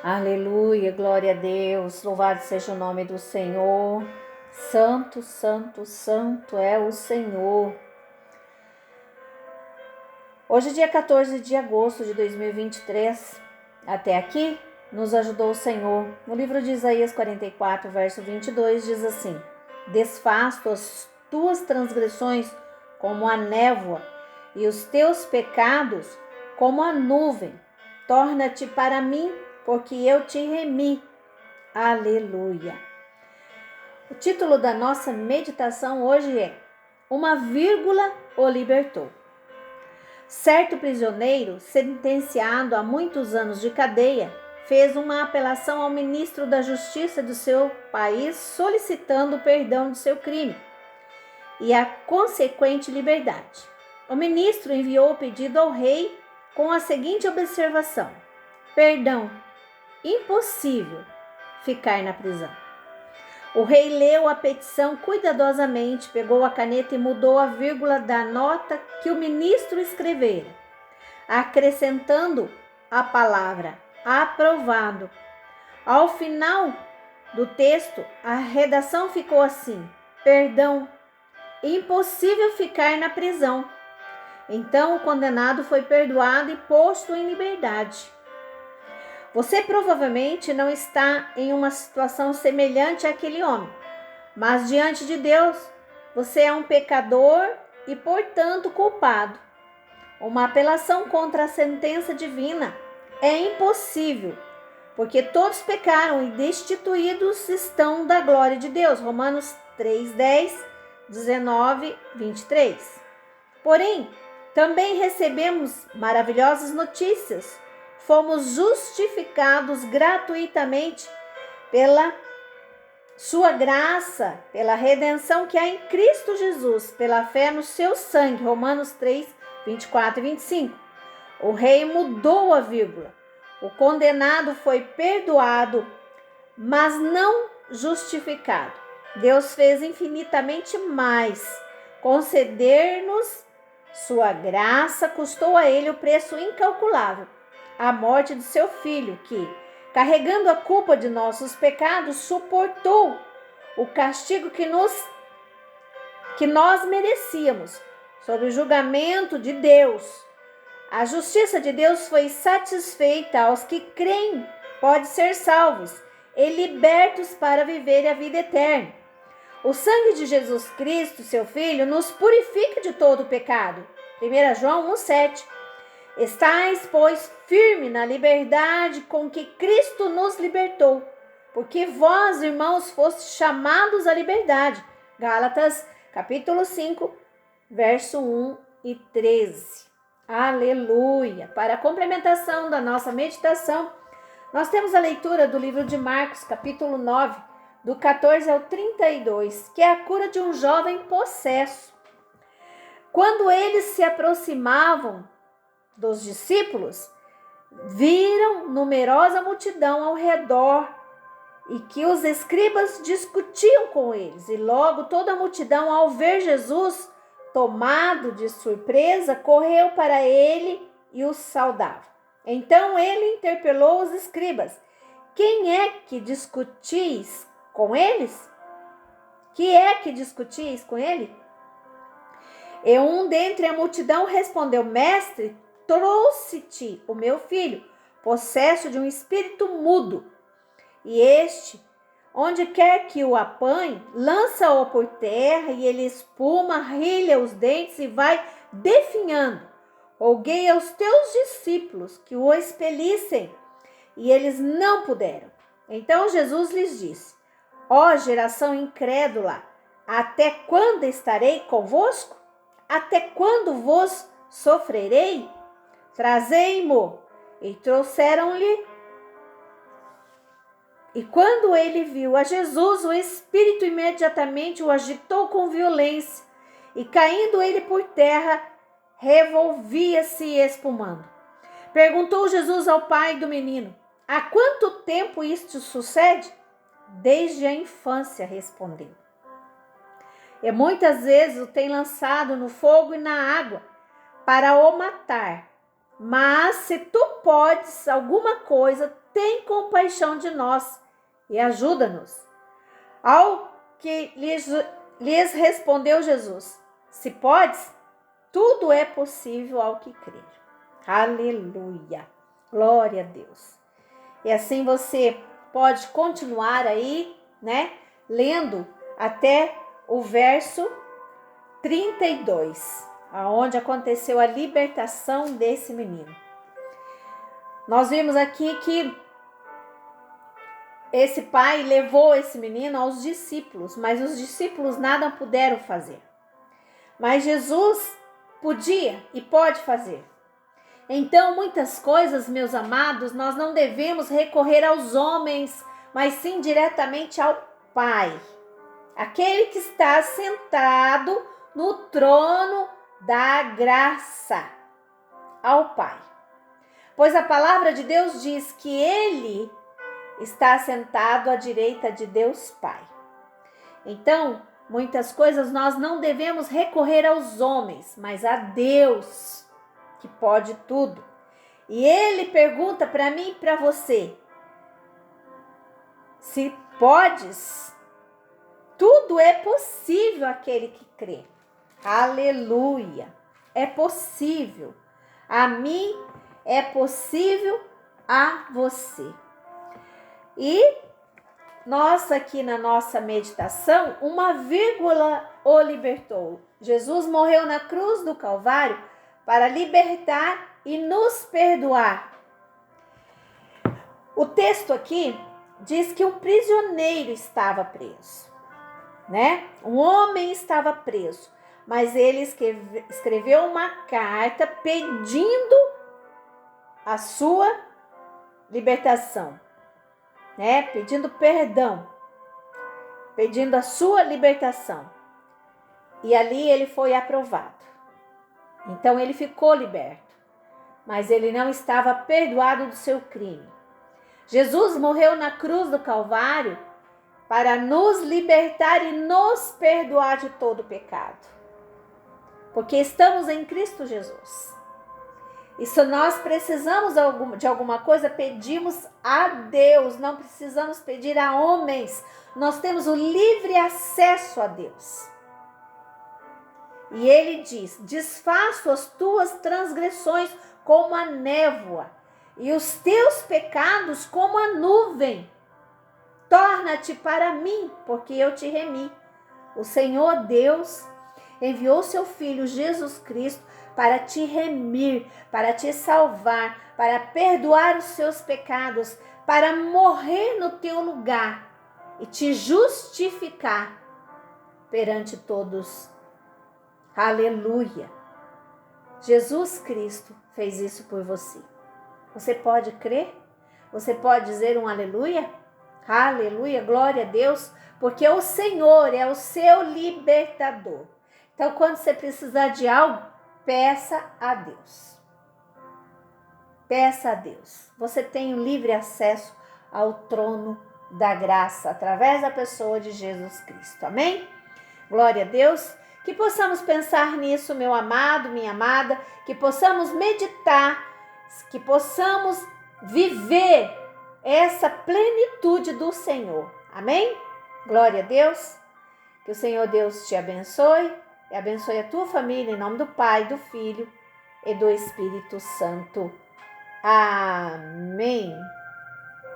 Aleluia, glória a Deus, louvado seja o nome do Senhor. Santo, santo, santo é o Senhor. Hoje, dia 14 de agosto de 2023, até aqui nos ajudou o Senhor. No livro de Isaías 44, verso 22, diz assim: Desfaço as tuas transgressões como a névoa e os teus pecados como a nuvem. Torna-te para mim, porque eu te remi. Aleluia. O título da nossa meditação hoje é: Uma vírgula o libertou. Certo prisioneiro, sentenciado a muitos anos de cadeia, fez uma apelação ao ministro da Justiça do seu país solicitando perdão de seu crime e a consequente liberdade. O ministro enviou o pedido ao rei com a seguinte observação: perdão, impossível ficar na prisão. O rei leu a petição cuidadosamente, pegou a caneta e mudou a vírgula da nota que o ministro escrevera, acrescentando a palavra aprovado. Ao final do texto, a redação ficou assim: perdão, impossível ficar na prisão. Então o condenado foi perdoado e posto em liberdade. Você provavelmente não está em uma situação semelhante àquele homem, mas diante de Deus, você é um pecador e, portanto, culpado. Uma apelação contra a sentença divina é impossível, porque todos pecaram e destituídos estão da glória de Deus. Romanos 3:10, 19, 23. Porém, também recebemos maravilhosas notícias. Fomos justificados gratuitamente pela sua graça, pela redenção que há em Cristo Jesus, pela fé no seu sangue. Romanos 3, 24 e 25. O rei mudou a vírgula. O condenado foi perdoado, mas não justificado. Deus fez infinitamente mais. Conceder-nos sua graça custou a ele o preço incalculável, a morte de seu filho, que, carregando a culpa de nossos pecados, suportou o castigo que nós merecíamos, sob o julgamento de Deus. A justiça de Deus foi satisfeita aos que creem, podem ser salvos e libertos para viver a vida eterna. O sangue de Jesus Cristo, seu Filho, nos purifica de todo o pecado. 1 João 1,7. Estais, pois, firme na liberdade com que Cristo nos libertou, porque vós, irmãos, fostes chamados à liberdade. Gálatas, capítulo 5, verso 1 e 13. Aleluia! Para a complementação da nossa meditação, nós temos a leitura do livro de Marcos, capítulo 9, do 14 ao 32, que é a cura de um jovem possesso. Quando eles se aproximavam dos discípulos, viram numerosa multidão ao redor e que os escribas discutiam com eles. E logo toda a multidão, ao ver Jesus, tomado de surpresa, correu para ele e os saudava. Então ele interpelou os escribas: quem é que discutis com eles? Que é que discutis com ele? E um dentre a multidão respondeu: Mestre, trouxe-te o meu filho, possesso de um espírito mudo. E este, onde quer que o apanhe, lança-o por terra, e ele espuma, rilha os dentes e vai definhando. Roguei aos teus discípulos que o expelissem, e eles não puderam. Então Jesus lhes disse: Ó geração incrédula, até quando estarei convosco? Até quando vos sofrerei? Trazei-mo. E trouxeram-lhe. E quando ele viu a Jesus, o espírito imediatamente o agitou com violência, e caindo ele por terra, revolvia-se espumando. Perguntou Jesus ao pai do menino: há quanto tempo isto sucede? Desde a infância, respondeu. E muitas vezes o tem lançado no fogo e na água para o matar. Mas se tu podes alguma coisa, tem compaixão de nós e ajuda-nos. Ao que lhes respondeu Jesus: se podes, tudo é possível ao que crer. Aleluia! Glória a Deus! E assim você pode continuar aí, né? Lendo até o verso 32, aonde aconteceu a libertação desse menino. Nós vimos aqui que esse pai levou esse menino aos discípulos, mas os discípulos nada puderam fazer. Mas Jesus podia e pode fazer. Então, muitas coisas, meus amados, nós não devemos recorrer aos homens, mas sim diretamente ao Pai, aquele que está sentado no trono da graça, ao Pai. Pois a palavra de Deus diz que ele está sentado à direita de Deus Pai. Então, muitas coisas nós não devemos recorrer aos homens, mas a Deus, que pode tudo. E ele pergunta para mim e para você: se podes, tudo é possível àquele que crê. Aleluia! É possível. A mim é possível, a você. E nós aqui na nossa meditação, uma vírgula o libertou. Jesus morreu na cruz do Calvário para libertar e nos perdoar. O texto aqui diz que um prisioneiro estava preso, né? Um homem estava preso, mas ele escreveu uma carta pedindo a sua libertação, né? Pedindo perdão, pedindo a sua libertação. E ali ele foi aprovado. Então ele ficou liberto, mas ele não estava perdoado do seu crime. Jesus morreu na cruz do Calvário para nos libertar e nos perdoar de todo pecado, porque estamos em Cristo Jesus. E se nós precisamos de alguma coisa, pedimos a Deus, não precisamos pedir a homens. Nós temos o livre acesso a Deus. E ele diz: desfaço as tuas transgressões como a névoa e os teus pecados como a nuvem. Torna-te para mim, porque eu te remi. O Senhor Deus enviou seu Filho Jesus Cristo para te remir, para te salvar, para perdoar os seus pecados, para morrer no teu lugar e te justificar perante todos. Aleluia! Jesus Cristo fez isso por você. Você pode crer? Você pode dizer um aleluia? Aleluia, glória a Deus, porque o Senhor é o seu libertador. Então, quando você precisar de algo, peça a Deus. Peça a Deus. Você tem o livre acesso ao trono da graça, através da pessoa de Jesus Cristo. Amém? Glória a Deus. Que possamos pensar nisso, meu amado, minha amada, que possamos meditar, que possamos viver essa plenitude do Senhor. Amém? Glória a Deus. Que o Senhor Deus te abençoe e abençoe a tua família em nome do Pai, do Filho e do Espírito Santo. Amém.